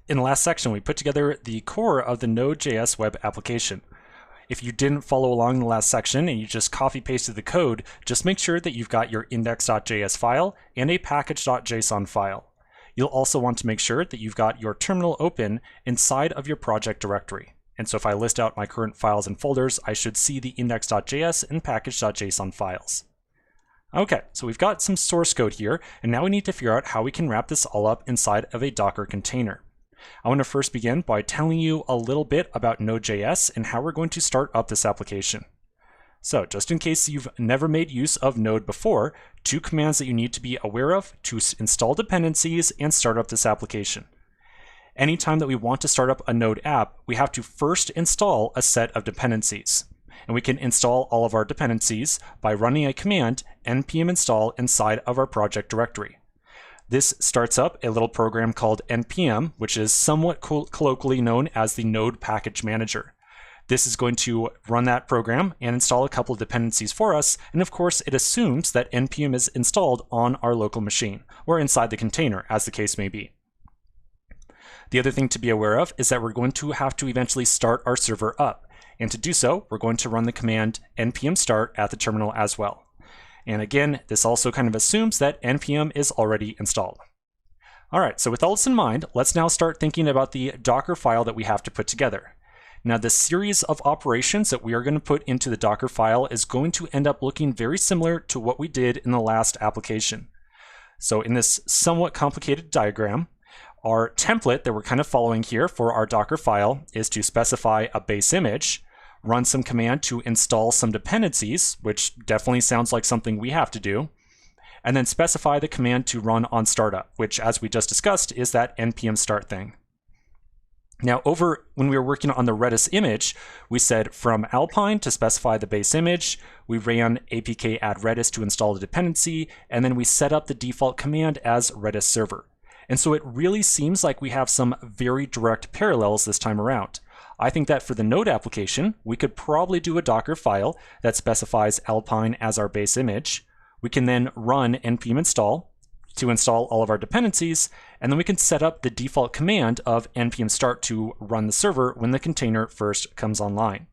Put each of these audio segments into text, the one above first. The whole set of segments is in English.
In the last section, we put together the core of the Node.js web application. If you didn't follow along in the last section and you just copy pasted the code, just make sure that you've got your index.js file and a package.json file. You'll also want to make sure that you've got your terminal open inside of your project directory. And so if I list out my current files and folders, I should see the index.js and package.json files. Okay, so we've got some source code here, and now we need to figure out how we can wrap this all up inside of a Docker container. I want to first begin by telling you a little bit about Node.js and how we're going to start up this application. So just in case you've never made use of Node before, 2 commands that you need to be aware of to install dependencies and start up this application. Anytime that we want to start up a Node app, we have to first install a set of dependencies. And we can install all of our dependencies by running a command npm install inside of our project directory. This starts up a little program called npm, which is somewhat colloquially known as the Node Package Manager. This is going to run that program and install a couple of dependencies for us, and of course it assumes that npm is installed on our local machine, or inside the container, as the case may be. The other thing to be aware of is that we're going to have to eventually start our server up, and to do so, we're going to run the command npm start at the terminal as well. And again, this also kind of assumes that npm is already installed. All right, so with all this in mind, let's now start thinking about the Docker file that we have to put together. Now, the series of operations that we are going to put into the Docker file is going to end up looking very similar to what we did in the last application. So in this somewhat complicated diagram, our template that we're kind of following here for our Docker file is to specify a base image, run some command to install some dependencies, which definitely sounds like something we have to do, and then specify the command to run on startup, which, as we just discussed, is that npm start thing. Now, when we were working on the Redis image, we said from Alpine to specify the base image, we ran apk add redis to install the dependency, and then we set up the default command as Redis server. And so it really seems like we have some very direct parallels this time around. I think that for the Node application, we could probably do a Docker file that specifies Alpine as our base image. We can then run npm install to install all of our dependencies, and then we can set up the default command of npm start to run the server when the container first comes online.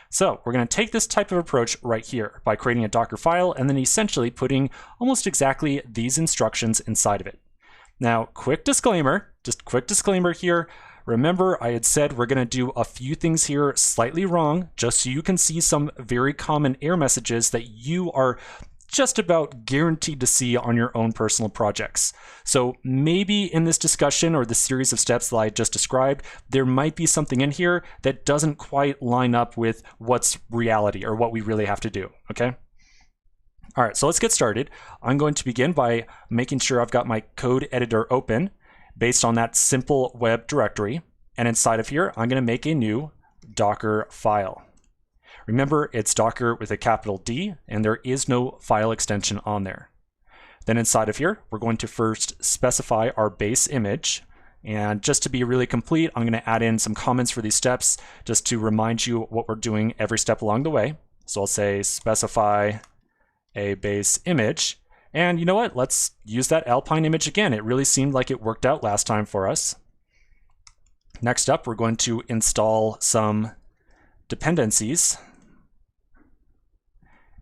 So we're going to take this type of approach right here by creating a Docker file and then essentially putting almost exactly these instructions inside of it. Now, quick disclaimer here. Remember, I had said we're going to do a few things here slightly wrong, just so you can see some very common error messages that you are just about guaranteed to see on your own personal projects. So maybe in this discussion or the series of steps that I just described, there might be something in here that doesn't quite line up with what's reality or what we really have to do, okay? All right, so let's get started. I'm going to begin by making sure I've got my code editor open based on that simple web directory. And inside of here, I'm going to make a new Docker file. Remember, it's Docker with a capital D, and there is no file extension on there. Then inside of here, we're going to first specify our base image. And just to be really complete, I'm going to add in some comments for these steps just to remind you what we're doing every step along the way. So I'll say specify a base image. And you know what? Let's use that Alpine image again. It really seemed like it worked out last time for us. Next up, we're going to install some dependencies.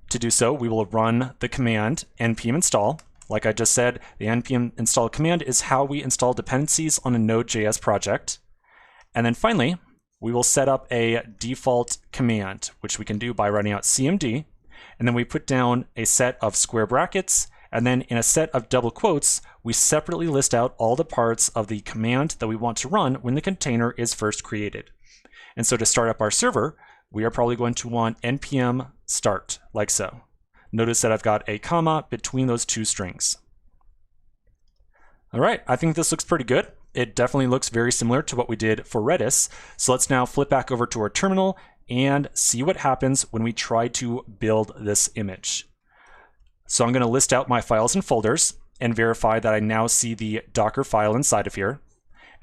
To do so, we will run the command npm install. Like I just said, the npm install command is how we install dependencies on a Node.js project. And then finally, we will set up a default command, which we can do by running out cmd. And then we put down a set of square brackets, and then in a set of double quotes, we separately list out all the parts of the command that we want to run when the container is first created. And so to start up our server, we are probably going to want npm start, like so. Notice that I've got a comma between those two strings. All right, I think this looks pretty good. It definitely looks very similar to what we did for Redis. So let's now flip back over to our terminal and see what happens when we try to build this image. So I'm going to list out my files and folders and verify that I now see the Docker file inside of here.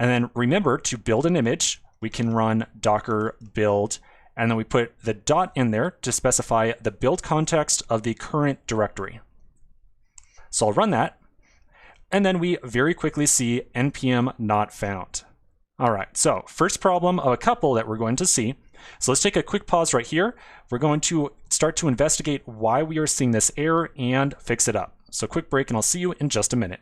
And then remember, to build an image, we can run docker build, and then we put the dot in there to specify the build context of the current directory. So I'll run that, and then we very quickly see npm not found. All right, so first problem of a couple that we're going to see. So let's take a quick pause right here. We're going to start to investigate why we are seeing this error and fix it up. So quick break and I'll see you in just a minute.